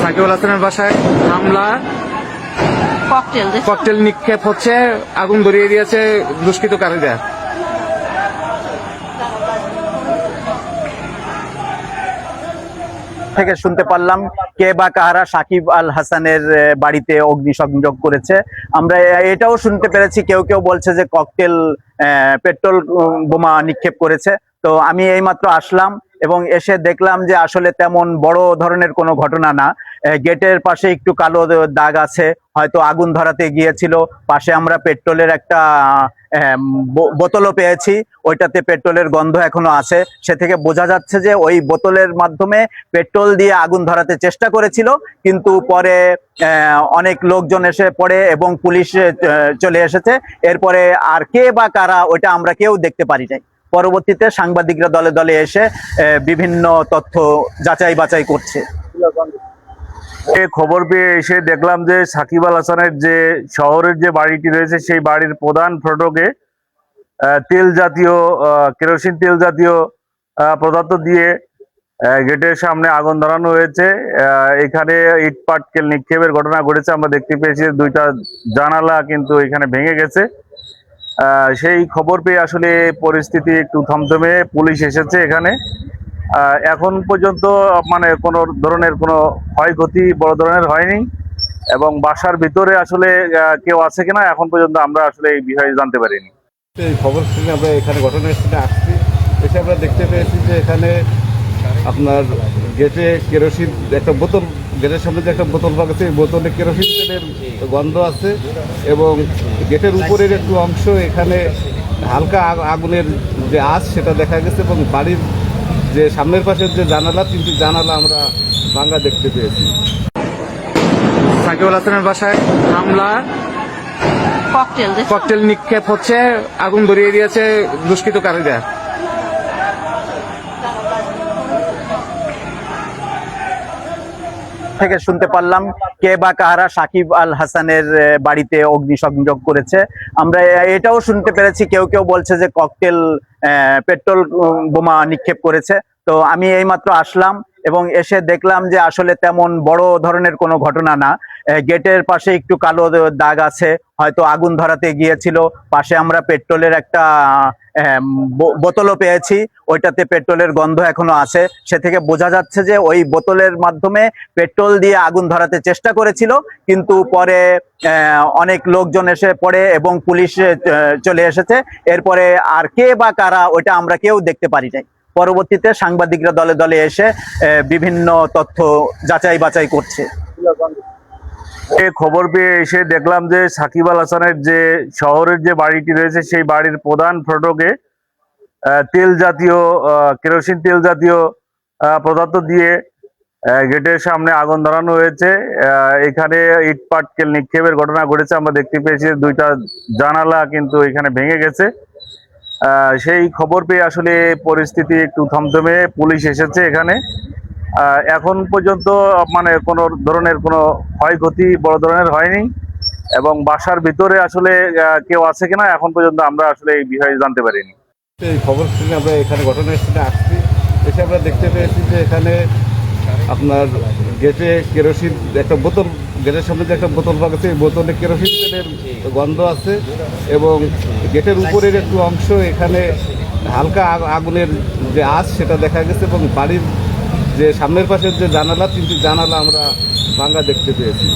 সাকিবুল হাসানের বাসায় হামলা, ককটেল নিক্ষেপ হচ্ছে, আগুন ধরিয়ে দিয়েছে দুষ্কৃতকারীরা। থেকে শুনতে পারলাম কে বা কাহারা সাকিব আল হাসানের বাড়িতে অগ্নিসংযোগ করেছে। আমরা এটাও শুনতে পেরেছি কেউ কেউ বলছে যে ককটেল পেট্রোল বোমা নিক্ষেপ করেছে। তো আমি এইমাত্র আসলাম এবং এসে দেখলাম যে আসলে তেমন বড় ধরনের কোনো ঘটনা না। গেটের পাশে একটু কালো দাগ আছে, হয়তো আগুন ধরাতে গিয়েছিল। পাশে আমরা পেট্রোলের একটা বোতলও পেয়েছি, ওইটাতে পেট্রোলের গন্ধ এখনো আছে। সে থেকে বোঝা যাচ্ছে যে ওই বোতলের মাধ্যমে পেট্রোল দিয়ে আগুন ধরাতে চেষ্টা করেছিল, কিন্তু পরে অনেক লোকজন এসে পড়ে এবং পুলিশ চলে এসেছে। এরপরে আর কে বা কারা ওইটা আমরা কেউ দেখতে পারি নাই। পরবর্তীতে সাংবাদিকরা দলে দলে এসে বিভিন্ন তথ্য যাচাই বাছাই করছে। খবর পেয়ে এসে দেখলাম যে সাকিব আল হাসানের যে শহরের যে বাড়িটি রয়েছে সেই বাড়ির প্রধান ফটকে তেল জাতীয় কেরোসিন তেল জাতীয় পদার্থ দিয়ে গেটের সামনে আগুন ধরানো হয়েছে। এখানে ইট পাটকেল নিক্ষেপের ঘটনা ঘটেছে। আমরা দেখতে পেয়েছি দুইটা জানালা কিন্তু এখানে ভেঙে গেছে। সেই খবর পেয়ে আসলে পরিস্থিতি একটু থমথমে, পুলিশ এসেছে এখানে। এখন পর্যন্ত মানে কোনো ধরনের কোনো ক্ষয়ক্ষতি বড় ধরনের হয়নি এবং বাসার ভিতরে আসলে কেউ আছে কিনা এখন পর্যন্ত আমরা আসলে এই বিষয়ে জানতে পারিনি। এই খবর শুনে আমরা এখানে ঘটনাস্থলে আসছি, এসে আমরা দেখতে পেয়েছি যে এখানে আপনার গেটে কেরোসিন একটা বোতল, গেটের সামনে যে একটা বোতল পাওয়া গেছে, এই বোতলে কেরোসিন তেলের গন্ধ আছে এবং গেটের উপরের একটু অংশ এখানে হালকা আগুনের যে আঁচ সেটা দেখা গেছে এবং বাড়ির যে সামনের পাশের যে জানালা, তিনটি জানালা আমরা ভাঙা দেখতে পেয়েছি। সাকিবুল হাসানের বাসায় হামলা, ককটেল নিক্ষেপ হচ্ছে, আগুন ধরিয়ে দিয়েছে দুষ্কৃতকারীরা। থেকে শুনতে পারলাম কে বা কাহারা সাকিব আল হাসানের বাড়িতে অগ্নিসংযোগ করেছে। আমরা এটাও শুনতে পেরেছি কেউ কেউ বলছে যে ককটেল পেট্রোল বোমা নিক্ষেপ করেছে। তো আমি এইমাত্র আসলাম এবং এসে দেখলাম যে আসলে তেমন বড় ধরনের কোনো ঘটনা না। গেটের পাশে একটু কালো দাগ আছে, হয়তো আগুন ধরাতে গিয়েছিল। পাশে আমরা পেট্রোলের একটা বোতলও পেয়েছি, ওইটাতে পেট্রোলের গন্ধ এখনো আছে। সে থেকে বোঝা যাচ্ছে যে ওই বোতলের মাধ্যমে পেট্রোল দিয়ে আগুন ধরাতে চেষ্টা করেছিল, কিন্তু পরে অনেক লোকজন এসে পড়ে এবং পুলিশ চলে এসেছে। এরপরে আর কে বা কারা ওইটা আমরা কেউ দেখতে পারি নাই। পরবর্তীতে সাংবাদিকরা দলে দলে এসে বিভিন্ন তথ্য যাচাই বাছাই করছে। খবর পেয়ে এসে দেখলাম যে সাকিব আল হাসানের যে শহরের যে বাড়িটি রয়েছে সেই বাড়ির প্রধান ফটকে তেল জাতীয় কেরোসিন তেল জাতীয় পদার্থ দিয়ে গেটের সামনে আগুন ধরানো হয়েছে। এখানে ইট পাটকেল নিক্ষেপের ঘটনা ঘটেছে। আমরা দেখতে পেয়েছি দুইটা জানালা কিন্তু এখানে ভেঙে গেছে। সেই খবর পেয়ে আসলে পরিস্থিতি একটু থমথমে, পুলিশ এসেছে এখানে। এখন পর্যন্ত মানে কোনো ধরনের কোনো ক্ষয়ক্ষতি বড় ধরনের হয়নি এবং বাসার ভিতরে আসলে কেউ আছে কিনা এখন পর্যন্ত আমরা আসলে এই বিষয়ে জানতে পারিনি। এই খবর শুনে আমরা এখানে ঘটনাস্থলে আসছি, এসে আমরা দেখতে পেয়েছি যে এখানে আপনার গেটে কেরোসিন একটা বোতল, গেটের সামনে যে একটা বোতল পাওয়া গেছে, এই বোতলে কেরোসিন তেলের গন্ধ আছে এবং গেটের উপরের একটু অংশ এখানে হালকা আগুনের যে আঁচ সেটা দেখা গেছে এবং বাড়ির যে সামনের পাশের যে জানালা, তিনটি জানালা আমরা ভাঙা দেখতে পেয়েছি।